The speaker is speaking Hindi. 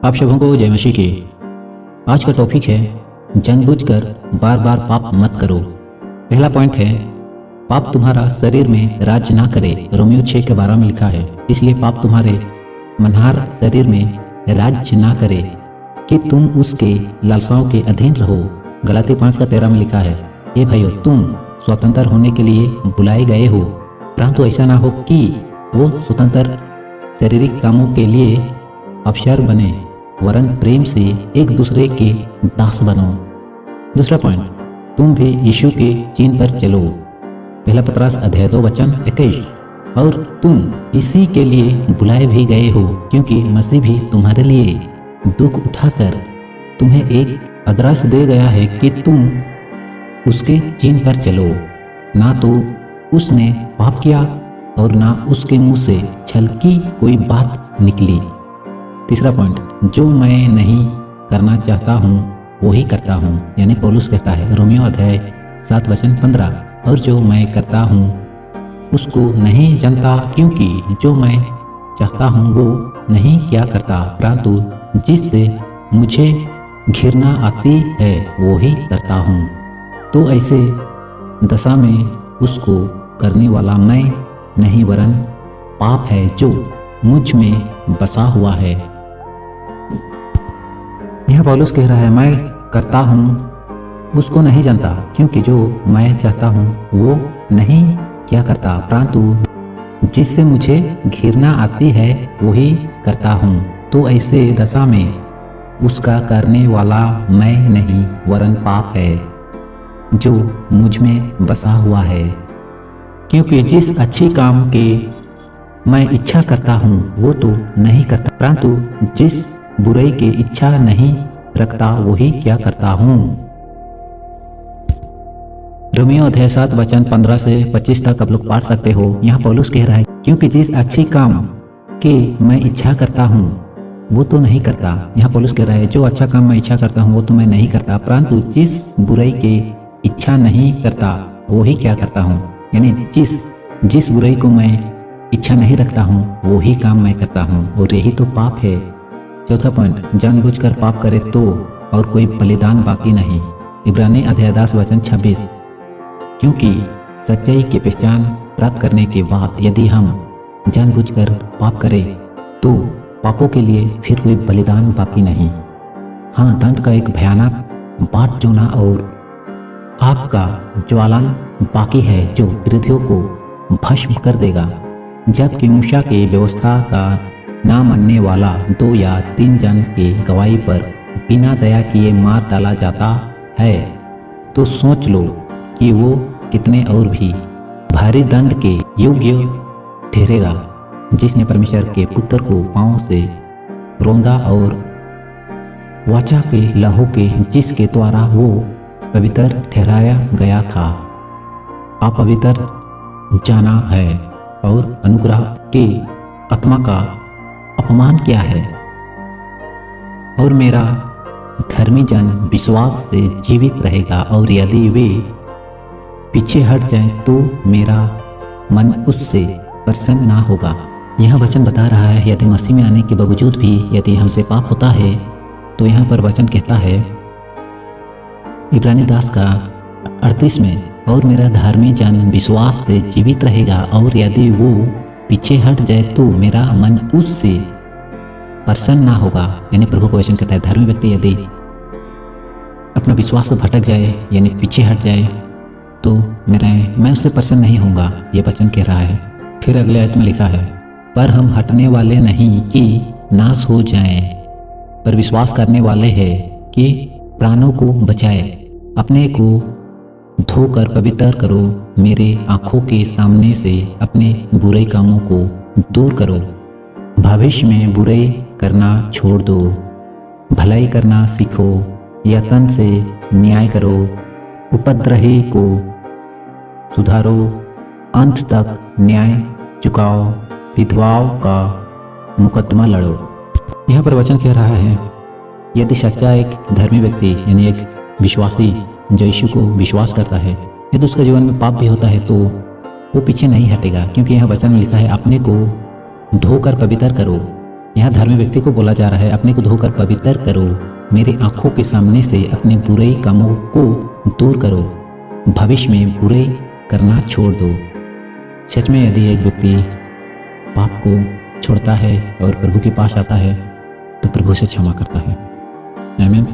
आप सबों को जय मसीह की। आज का टॉपिक है जानबूझकर बार बार पाप मत करो। पहला पॉइंट है पाप तुम्हारा शरीर में राज ना करे। रोमियो 6 के 12 में लिखा है, इसलिए पाप तुम्हारे मनहार शरीर में राज ना करे कि तुम उसके लालसाओं के अधीन रहो। गलाती 5 का 13 में लिखा है, ये भाइयों तुम स्वतंत्र होने के लिए बुलाए गए हो, परंतु ऐसा ना हो कि वो स्वतंत्र शारीरिक कामों के लिए अवसर बने, वरन प्रेम से एक दूसरे के दास बनो। दूसरा पॉइंट, तुम भी यीशु के चिन्ह पर चलो। पहला पतरस अध्याय 2 वचन 21। और तुम इसी के लिए बुलाए भी गए हो, क्योंकि मसीह भी तुम्हारे लिए दुख उठाकर तुम्हें एक आदर्श दे गया है कि तुम उसके चिन्ह पर चलो। ना तो उसने पाप किया और ना उसके मुंह से छल की कोई बात निकली। तीसरा पॉइंट, जो मैं नहीं करना चाहता हूँ वही करता हूँ, यानी पौलुस कहता है रोमियो अध्याय 7 वचन 15। और जो मैं करता हूँ उसको नहीं जानता, क्योंकि जो मैं चाहता हूँ वो नहीं क्या करता, परंतु जिससे मुझे घृणा आती है वो ही करता हूँ। तो ऐसे दशा में उसको करने वाला मैं नहीं वरन पाप है जो मुझ में बसा हुआ है। यह पौलुस कह रहा है मैं करता हूँ उसको नहीं जानता, क्योंकि जो मैं चाहता हूँ वो नहीं क्या करता, परंतु जिससे मुझे घृणा आती है वही करता हूँ। तो ऐसे दशा में उसका करने वाला मैं नहीं वरन पाप है जो मुझ में बसा हुआ है। क्योंकि जिस अच्छी काम के मैं इच्छा करता हूँ वो तो नहीं करता, परंतु जिस बुराई की इच्छा नहीं रखता वही क्या करता हूँ। रोमियो अध्याय 7 वचन 15 से 25 तक आप लोग पढ़ सकते हो। यहाँ पौलुस कह रहा है, क्योंकि जिस अच्छी काम के मैं इच्छा करता हूँ वो तो नहीं करता। यहाँ पौलुस कह रहा है जो अच्छा काम मैं इच्छा करता हूँ वो तो मैं नहीं करता, परंतु जिस बुराई की इच्छा नहीं करता वही क्या करता हूँ, यानी जिस बुराई को मैं इच्छा नहीं रखता हूँ वही काम मैं करता हूँ, और यही तो पाप है। चौथा पॉइंट, जानबूझकर पाप करे तो और कोई बलिदान बाकी नहीं। इब्रानी अध्याय 10 वचन 26। क्योंकि सच्चाई की पहचान प्राप्त करने के बाद यदि हम जानबूझकर पाप करें तो पापों के लिए फिर कोई बलिदान बाकी नहीं। हाँ, दंड का एक भयानक बाट जोना और आग का ज्वालन बाकी है जो विरोधियों को भस्म कर देगा। जबकि मूसा की व्यवस्था का ना मानने वाला 2 या 3 जन के गवाही पर बिना दया किए मार डाला जाता है, तो सोच लो कि वो कितने और भी भारी दंड के योग्य ठहरेगा, जिसने परमेश्वर के पुत्र को पांव से रौंदा और वाचा के लहू के जिसके द्वारा वो पवित्र ठहराया गया था। आप पवित्र जाना है और अनुग्रह के आत्मा का अपमान किया है। और मेरा धर्मी जन विश्वास से जीवित रहेगा, और यदि वे पीछे हट जाए तो मेरा मन उससे प्रसन्न ना होगा। यह वचन बता रहा है यदि मसीह में आने के बावजूद भी यदि हमसे पाप होता है, तो यहाँ पर वचन कहता है इब्रानी 10 का 38 में, और मेरा धार्मी जन विश्वास से जीवित रहेगा, और यदि वो पीछे हट जाए तो मेरा मन उससे प्रसन्न ना होगा। यानी प्रभु का वचन कहता है धर्मी व्यक्ति यदि अपना विश्वास से भटक जाए यानी पीछे हट जाए तो मैं उससे प्रसन्न नहीं होऊंगा, ये वचन कह रहा है। फिर अगले आयत में लिखा है, पर हम हटने वाले नहीं कि नाश हो जाएं, पर विश्वास करने वाले हैं कि प्राणों को बचाए। अपने को धोकर पवित्र करो, मेरे आँखों के सामने से अपने बुरे कामों को दूर करो। भविष्य में बुराई करना छोड़ दो, भलाई करना सीखो, यत्न से न्याय करो, उपद्रवी को सुधारो, अंत तक न्याय चुकाओ, विधवाओं का मुकदमा लड़ो। यहाँ पर वचन कह रहा है यदि सच्चा एक धर्मी व्यक्ति यानी एक विश्वासी जो यीशु को विश्वास करता है, यदि उसके जीवन में पाप भी होता है तो वो पीछे नहीं हटेगा, क्योंकि यहाँ वचन में लिखा है अपने को धोकर पवित्र करो, यहाँ धार्मिक व्यक्ति को बोला जा रहा है अपने को धोकर पवित्र करो, मेरे आंखों के सामने से अपने बुरे कामों को दूर करो, भविष्य में बुरे करना छोड़ दो। सच में यदि एक व्यक्ति पाप को छोड़ता है और प्रभु के पास आता है तो प्रभु से क्षमा करता है। आमीन।